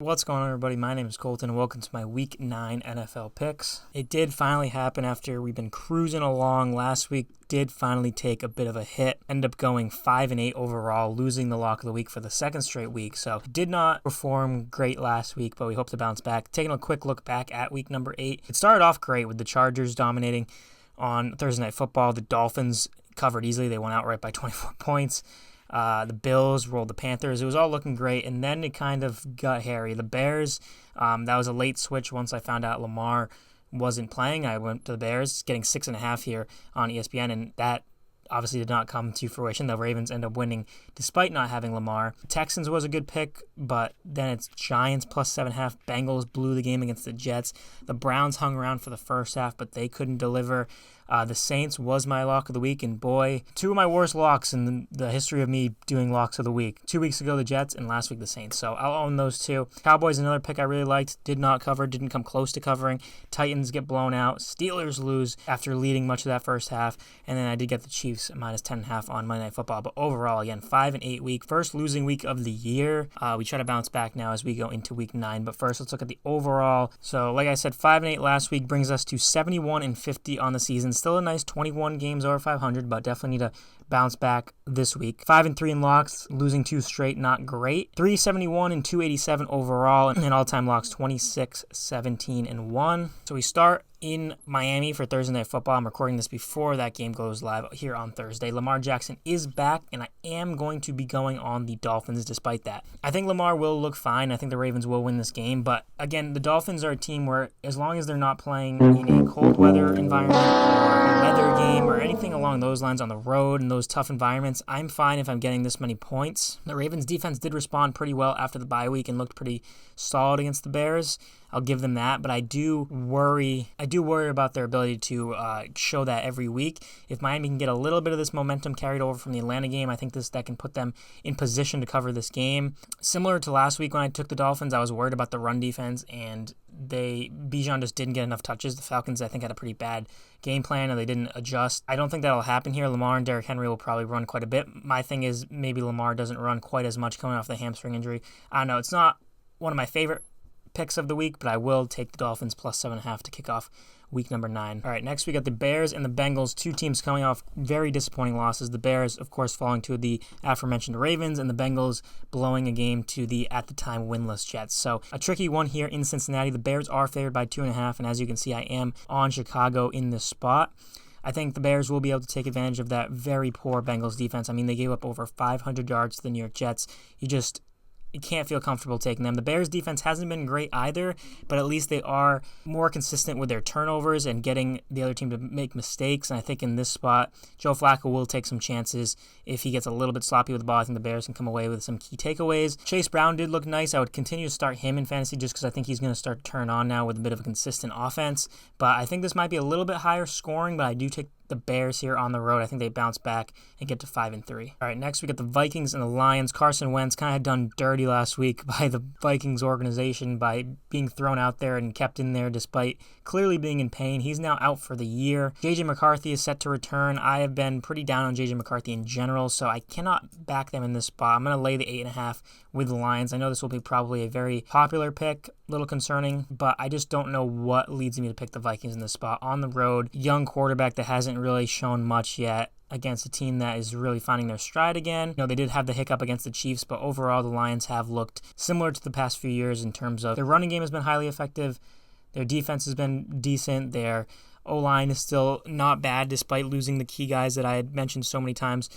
What's going on, everybody? My name is Colton, and welcome to my Week 9 NFL picks. It did finally happen after we've been cruising along. Last week did finally take a bit of a hit. Ended up going 5-8 overall, losing the lock of the week for the second straight week. So did not perform great last week, but we hope to bounce back. Taking a quick look back at week number 8. It started off great with the Chargers dominating on Thursday Night Football. The Dolphins covered easily. They went outright by 24 points. The Bills rolled the Panthers. It was all looking great, and then it kind of got hairy. The Bears, that was a late switch once I found out Lamar wasn't playing. I went to the Bears, getting 6.5 here on ESPN, and that obviously did not come to fruition. The Ravens end up winning despite not having Lamar. Texans was a good pick, but then it's Giants plus 7.5. Bengals blew the game against the Jets. The Browns hung around for the first half, but they couldn't deliver. The Saints was my lock of the week, and boy, two of my worst locks in the history of me doing locks of the week. 2 weeks ago, the Jets, and last week, the Saints. So I'll own those two. Cowboys, another pick I really liked, did not cover, didn't come close to covering. Titans get blown out. Steelers lose after leading much of that first half, and then I did get the Chiefs minus 10.5 on Monday Night Football. But overall, again, 5-8 week, first losing week of the year. We try to bounce back now as we go into week 9, but first, let's look at the overall. So like I said, 5-8 last week brings us to 71-50 on the season. Still a nice 21 games over 500, but definitely need to bounce back this week. 5-3 in locks, losing 2 straight, not great. 371 and 287 overall, and all-time locks 26, 17, and 1. So we start in Miami for Thursday Night Football. I'm recording this before that game goes live here on Thursday. Lamar Jackson is back, and I am going to be going on the Dolphins despite that. I think Lamar will look fine. I think the Ravens will win this game, but again, the Dolphins are a team where as long as they're not playing in a cold weather environment or a weather game or anything along those lines on the road and those tough environments, I'm fine if I'm getting this many points. The Ravens defense did respond pretty well after the bye week and looked pretty solid against the Bears. I'll give them that, but I do worry about their ability to show that every week. If Miami can get a little bit of this momentum carried over from the Atlanta game, I think that can put them in position to cover this game. Similar to last week when I took the Dolphins, I was worried about the run defense, and Bijan just didn't get enough touches. The Falcons, I think, had a pretty bad game plan, and they didn't adjust. I don't think that'll happen here. Lamar and Derrick Henry will probably run quite a bit. My thing is maybe Lamar doesn't run quite as much coming off the hamstring injury. I don't know. It's not one of my favorite picks of the week, but I will take the Dolphins plus 7.5 to kick off week number 9. All right, next we got the Bears and the Bengals, two teams coming off very disappointing losses. The Bears, of course, falling to the aforementioned Ravens, and the Bengals blowing a game to the, at the time, winless Jets. So a tricky one here in Cincinnati. The Bears are favored by 2.5, and as you can see, I am on Chicago in this spot. I think the Bears will be able to take advantage of that very poor Bengals defense. I mean, they gave up over 500 yards to the New York Jets. You can't feel comfortable taking them. The Bears defense hasn't been great either, but at least they are more consistent with their turnovers and getting the other team to make mistakes. And I think in this spot, Joe Flacco will take some chances. If he gets a little bit sloppy with the ball, I think the Bears can come away with some key takeaways. Chase Brown did look nice. I would continue to start him in fantasy just because I think he's going to start to turn on now with a bit of a consistent offense. But I think this might be a little bit higher scoring, but I do take the Bears here on the road. I think they bounce back and get to 5-3. All right, next we got the Vikings and the Lions. Carson Wentz kind of had done dirty last week by the Vikings organization by being thrown out there and kept in there despite clearly being in pain. He's now out for the year. J.J. McCarthy is set to return. I have been pretty down on J.J. McCarthy in general, so I cannot back them in this spot. I'm going to lay the 8.5 with the Lions. I know this will be probably a very popular pick, a little concerning, but I just don't know what leads me to pick the Vikings in this spot. On the road, young quarterback that hasn't really shown much yet against a team that is really finding their stride again. They did have the hiccup against the Chiefs, but overall the Lions have looked similar to the past few years in terms of their running game has been highly effective, their defense has been decent, their O-line is still not bad despite losing the key guys that I had mentioned so many times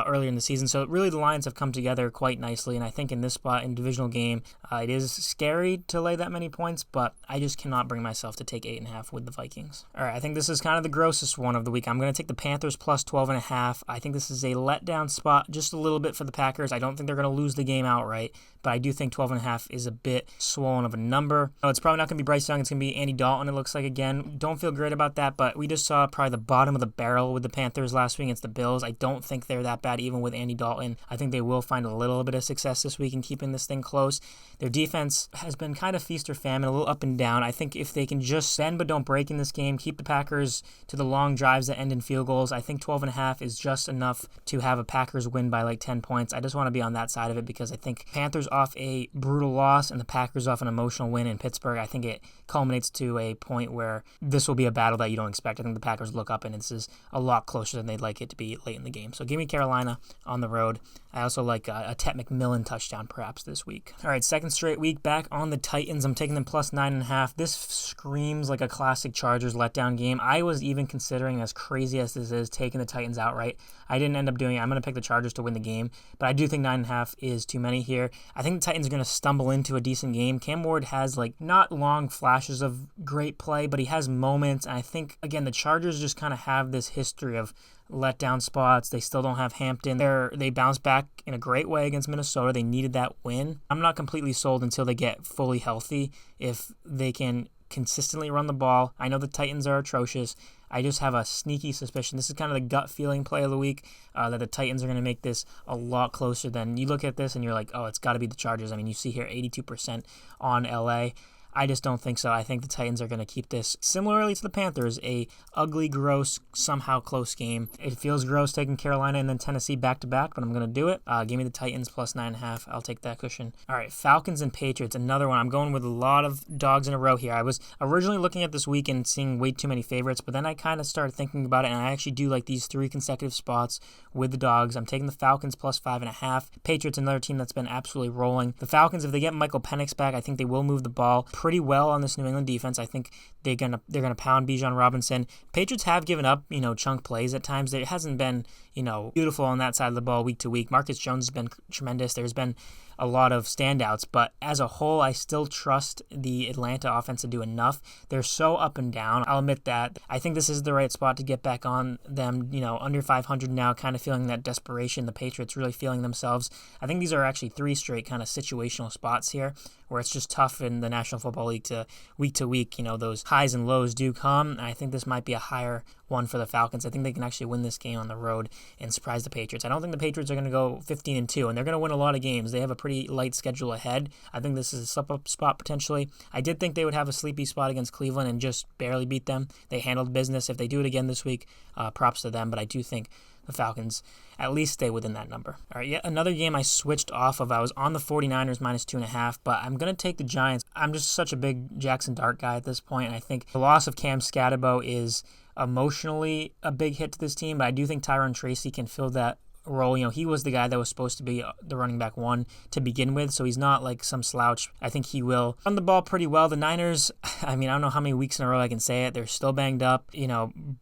earlier in the season. So really the Lions have come together quite nicely, and I think in this spot in divisional game, it is scary to lay that many points, but I just cannot bring myself to take 8.5 with the Vikings. All right, I think this is kind of the grossest one of the week. I'm going to take the Panthers plus 12.5. I think this is a letdown spot just a little bit for the Packers. I don't think they're going to lose the game outright, but I do think 12.5 is a bit swollen of a number. It's probably not going to be Bryce Young. It's going to be Andy Dalton, it looks like, again. Don't feel great about that, but we just saw probably the bottom of the barrel with the Panthers last week against the Bills. I don't think they're that that bad even with Andy Dalton. I think they will find a little bit of success this week in keeping this thing close. Their defense has been kind of feast or famine, a little up and down. I think if they can just bend but don't break in this game, keep the Packers to the long drives that end in field goals, I think 12.5 is just enough to have a Packers win by like 10 points. I just want to be on that side of it because I think Panthers off a brutal loss and the Packers off an emotional win in Pittsburgh, I think it culminates to a point where this will be a battle that you don't expect. I think the Packers look up and this is a lot closer than they'd like it to be late in the game. So give me Carolina on the road. I also like a Ted McMillan touchdown perhaps this week. All right, second straight week back on the Titans. I'm taking them plus 9.5. This screams like a classic Chargers letdown game. I was even considering, as crazy as this is, taking the Titans outright. I didn't end up doing it. I'm going to pick the Chargers to win the game, but I do think 9.5 is too many here. I think the Titans are going to stumble into a decent game. Cam Ward has like not long flashes of great play, but he has moments. And I think, again, the Chargers just kind of have this history of letdown spots. They still don't have Hampton. They bounced back in a great way against Minnesota. They needed that win. I'm not completely sold until they get fully healthy. If they can consistently run the ball. I know the Titans are atrocious. I just have a sneaky suspicion. This is kind of the gut feeling play of the week, that the Titans are going to make this a lot closer than you look at this and you're like, oh, it's got to be the Chargers. I mean, you see here 82% on LA. I just don't think so. I think the Titans are going to keep this, similarly to the Panthers, a ugly, gross, somehow close game. It feels gross taking Carolina and then Tennessee back-to-back, but I'm going to do it. Give me the Titans plus 9.5. I'll take that cushion. All right, Falcons and Patriots, another one. I'm going with a lot of dogs in a row here. I was originally looking at this week and seeing way too many favorites, but then I kind of started thinking about it, and I actually do like these 3 consecutive spots with the dogs. I'm taking the Falcons plus 5.5. Patriots, another team that's been absolutely rolling. The Falcons, if they get Michael Penix back, I think they will move the ball pretty well on this New England defense. I think they're gonna pound Bijan Robinson. Patriots have given up, chunk plays at times. It hasn't been, beautiful on that side of the ball week to week. Marcus Jones has been tremendous. There's been a lot of standouts, but as a whole, I still trust the Atlanta offense to do enough. They're so up and down. I'll admit that. I think this is the right spot to get back on them, under 500 now, kind of feeling that desperation. The Patriots really feeling themselves. I think these are actually 3 straight kind of situational spots here where it's just tough in the National Football League to week, those highs and lows do come. And I think this might be a higher one for the Falcons. I think they can actually win this game on the road and surprise the Patriots. I don't think the Patriots are going to go 15-2, and they're going to win a lot of games. They have a pretty light schedule ahead. I think this is a slip-up spot potentially. I did think they would have a sleepy spot against Cleveland and just barely beat them. They handled business. If they do it again this week, props to them, but I do think the Falcons at least stay within that number. All right, yet another game I switched off of. I was on the 49ers minus 2.5, but I'm going to take the Giants. I'm just such a big Jackson Dart guy at this point, and I think the loss of Cam Scatterbo is emotionally a big hit to this team, but I do think Tyrone Tracy can fill that role. He was the guy that was supposed to be the running back 1 to begin with, so he's not like some slouch. I think he will run the ball pretty well. The Niners, I don't know how many weeks in a row I can say it. They're still banged up.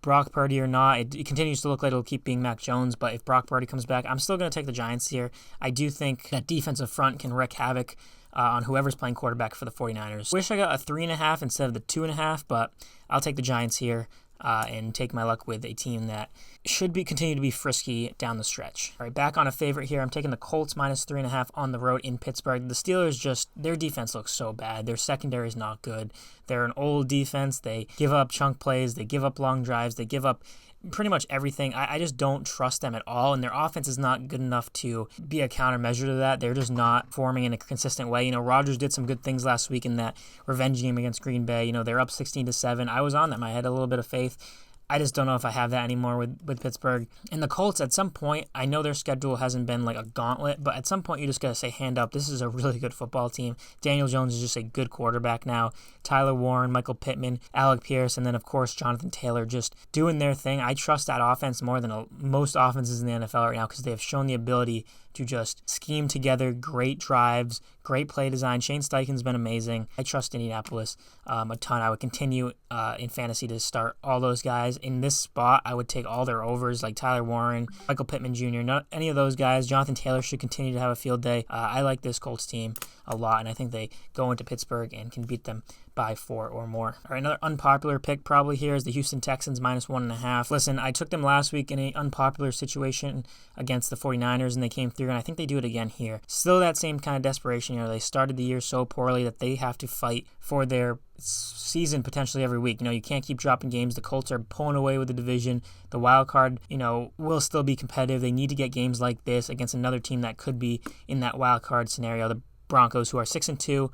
Brock Purdy or not, it continues to look like it'll keep being Mac Jones, but if Brock Purdy comes back, I'm still going to take the Giants here. I do think that defensive front can wreak havoc on whoever's playing quarterback for the 49ers. Wish I got a 3.5 instead of the 2.5, but I'll take the Giants here. And take my luck with a team that should continue to be frisky down the stretch. All right, back on a favorite here. I'm taking the Colts minus 3.5 on the road in Pittsburgh. The Steelers their defense looks so bad. Their secondary is not good. They're an old defense. They give up chunk plays. They give up long drives. They give up pretty much everything. I just don't trust them at all, and their offense is not good enough to be a countermeasure to that. They're just not forming in a consistent way. Rodgers did some good things last week in that revenge game against Green Bay. They're up 16-7. I was on them. I had a little bit of faith. I just don't know if I have that anymore with Pittsburgh. And the Colts, at some point, I know their schedule hasn't been like a gauntlet, but at some point you just got to say, hand up, this is a really good football team. Daniel Jones is just a good quarterback now. Tyler Warren, Michael Pittman, Alec Pierce, and then, of course, Jonathan Taylor just doing their thing. I trust that offense more than most offenses in the NFL right now because they have shown the ability to just scheme together great drives, great play design. Shane Steichen's been amazing. I trust Indianapolis a ton. I would continue in fantasy to start all those guys. In this spot, I would take all their overs like Tyler Warren, Michael Pittman Jr., not any of those guys. Jonathan Taylor should continue to have a field day. I like this Colts team a lot, and I think they go into Pittsburgh and can beat them by 4 or more. All right, another unpopular pick probably here is the Houston Texans minus 1.5. Listen, I took them last week in an unpopular situation against the 49ers, and they came through, and I think they do it again here. Still that same kind of desperation. They started the year so poorly that they have to fight for their season potentially every week. You can't keep dropping games. The Colts are pulling away with the division. The wild card, will still be competitive. They need to get games like this against another team that could be in that wild card scenario. The Broncos, who are 6-2,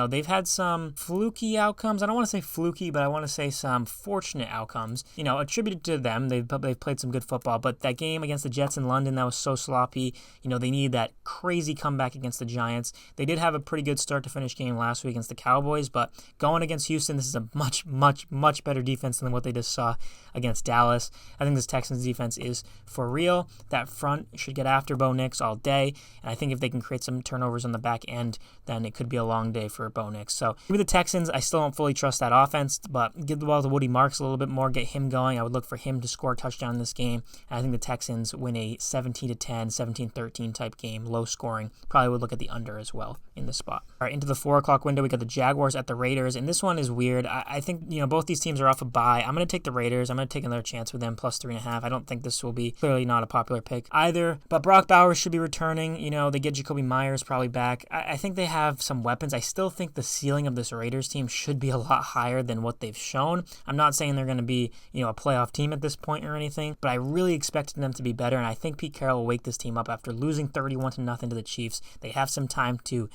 they've had some fluky outcomes. I don't want to say fluky, but I want to say some fortunate outcomes, attributed to them. They've played some good football, but that game against the Jets in London, that was so sloppy. They need that crazy comeback against the Giants. They did have a pretty good start to finish game last week against the Cowboys, but going against Houston, this is a much, much, much better defense than what they just saw against Dallas. I think this Texans defense is for real. That front should get after Bo Nix all day, and I think if they can create some turnovers on the back end, then it could be a long day for Bo Nix. So give me the Texans. I still don't fully trust that offense, but give the ball to Woody Marks a little bit more, get him going. I would look for him to score a touchdown in this game. And I think the Texans win a 17-10, 17-13 type game, low scoring. Probably would look at the under as well in this spot. All right, into the 4 o'clock window, we got the Jaguars at the Raiders, and this one is weird. I think, both these teams are off a bye. I'm going to take the Raiders. I'm going to take another chance with them, plus 3.5. I don't think this will be clearly not a popular pick either, but Brock Bowers should be returning. They get Jacoby Myers probably back. I think they have some weapons. I still think the ceiling of this Raiders team should be a lot higher than what they've shown. I'm not saying they're going to be, a playoff team at this point or anything, but I really expected them to be better, and I think Pete Carroll will wake this team up after losing 31-0 to the Chiefs. They have some time to,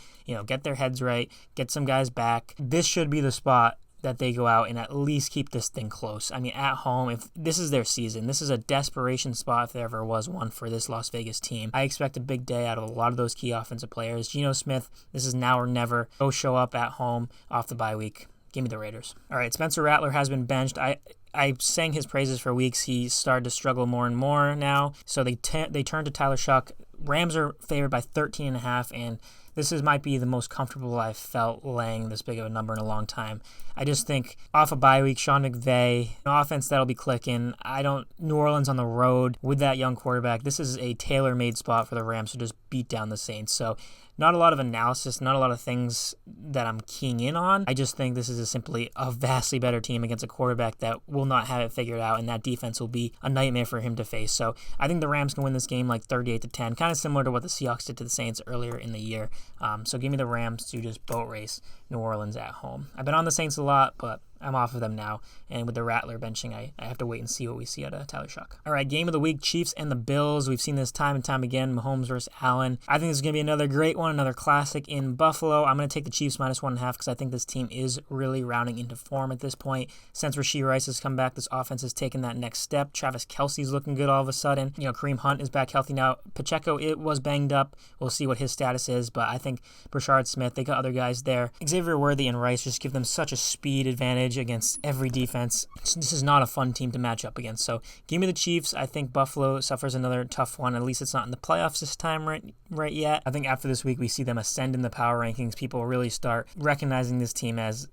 get their heads right, get some guys back. This should be the spot that they go out and at least keep this thing close. I mean, at home, if this is their season, this is a desperation spot if there ever was one for this Las Vegas team. I expect a big day out of a lot of those key offensive players. Geno Smith, this is now or never. Go show up at home off the bye week. Give me the Raiders. All right, Spencer Rattler has been benched. I sang his praises for weeks. He started to struggle more and more now. So they turned to Tyler Shuck. Rams are favored by 13.5, and this might be the most comfortable I've felt laying this big of a number in a long time. I just think off a bye week, Sean McVay, an offense that'll be clicking. New Orleans on the road with that young quarterback. This is a tailor-made spot for the Rams to just beat down the Saints. So not a lot of analysis, not a lot of things that I'm keying in on. I just think this is simply a vastly better team against a quarterback that will not have it figured out, and that defense will be a nightmare for him to face. So I think the Rams can win this game like 38-10, kind of similar to what the Seahawks did to the Saints earlier in the year. So give me the Rams to just boat race New Orleans at home. I've been on the Saints a lot, but I'm off of them now, and with the Rattler benching, I have to wait and see what we see out of Tyler Shuck. All right, game of the week, Chiefs and the Bills. We've seen this time and time again, Mahomes versus Allen. I think this is going to be another great one, another classic in Buffalo. I'm going to take the Chiefs minus 1.5 because I think this team is really rounding into form at this point. Since Rashee Rice has come back, this offense has taken that next step. Travis Kelce's looking good all of a sudden. Kareem Hunt is back healthy now. Pacheco, it was banged up. We'll see what his status is, but I think Brashard Smith, they got other guys there. Xavier Worthy and Rice just give them such a speed advantage against every defense. This is not a fun team to match up against. So give me the Chiefs. I think Buffalo suffers another tough one. At least it's not in the playoffs this time right yet. I think after this week we see them ascend in the power rankings. People really start recognizing this team as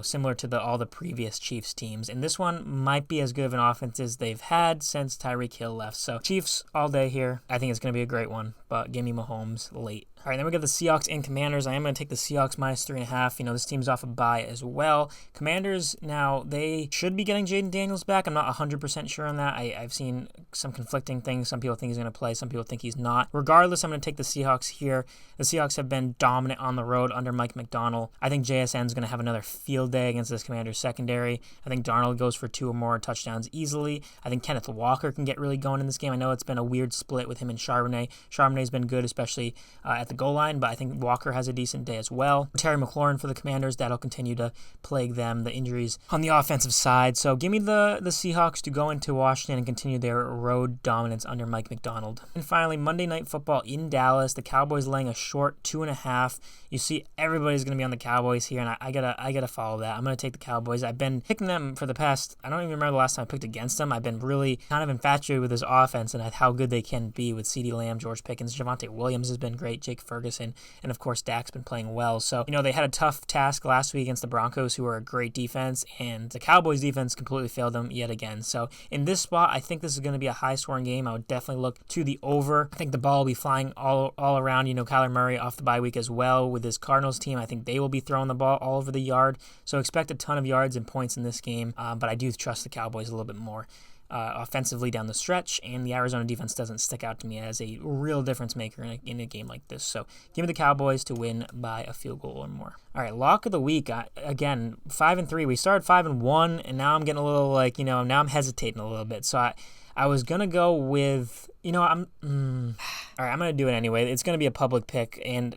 similar to all the previous Chiefs teams. And this one might be as good of an offense as they've had since Tyreek Hill left. So Chiefs all day here. I think it's going to be a great one, but give me Mahomes late. All right, then we got the Seahawks and Commanders. I am going to take the Seahawks minus 3.5. This team's off a bye as well. Commanders, now, they should be getting Jaden Daniels back. I'm not 100% sure on that. I've seen some conflicting things. Some people think he's going to play. Some people think he's not. Regardless, I'm going to take the Seahawks here. The Seahawks have been dominant on the road under Mike McDonald. I think JSN is going to have another field day against this Commanders secondary. I think Darnold goes for 2 or more touchdowns easily. I think Kenneth Walker can get really going in this game. I know it's been a weird split with him and Charbonnet. Charbonnet's been good, especially at the goal line, but I think Walker has a decent day as well. Terry McLaurin for the Commanders, that'll continue to plague them, the injuries on the offensive side. So give me the Seahawks to go into Washington and continue their road dominance under Mike McDonald. And finally, Monday Night Football in Dallas. The Cowboys laying a short 2.5. You see everybody's going to be on the Cowboys here, and I gotta follow that. I'm going to take the Cowboys. I've been picking them for the past, I don't even remember the last time I picked against them. I've been really kind of infatuated with this offense and how good they can be with CeeDee Lamb, George Pickens, Javonte Williams has been great, Jake Ferguson, and of course Dak's been playing well. So, they had a tough task last week against the Broncos, who are a great defense, and the Cowboys defense completely failed them yet again. So in this spot, I think this is going to be a high-scoring game. I would definitely look to the over. I think the ball will be flying all around. Kyler Murray off the bye week as well with his Cardinals team. I think they will be throwing the ball all over the yard. So expect a ton of yards and points in this game, but I do trust the Cowboys a little bit more. offensively down the stretch, and the Arizona defense doesn't stick out to me as a real difference maker in a game like this. So give me the Cowboys to win by a field goal or more. All right, lock of the week. Again, 5-3. We started 5-1, and now I'm getting a little now I'm hesitating a little bit. So I was gonna go with, all right, I'm gonna do it anyway. It's gonna be a public pick, and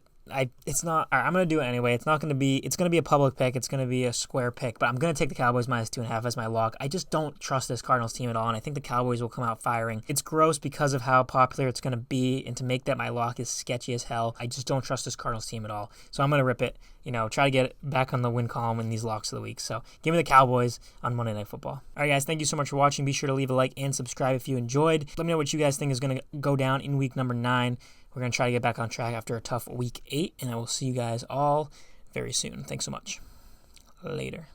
it's not. All right, I'm gonna do it anyway. It's gonna be a public pick. It's gonna be a square pick, but I'm gonna take the Cowboys -2.5 as my lock. I just don't trust this Cardinals team at all, and I think the Cowboys will come out firing. It's gross because of how popular it's gonna be, and to make that my lock is sketchy as hell. I just don't trust this Cardinals team at all, so I'm gonna rip it. Try to get back on the win column in these locks of the week. So give me the Cowboys on Monday Night Football. All right, guys, thank you so much for watching. Be sure to leave a like and subscribe if you enjoyed. Let me know what you guys think is gonna go down in week number 9. We're going to try to get back on track after a tough week 8, and I will see you guys all very soon. Thanks so much. Later.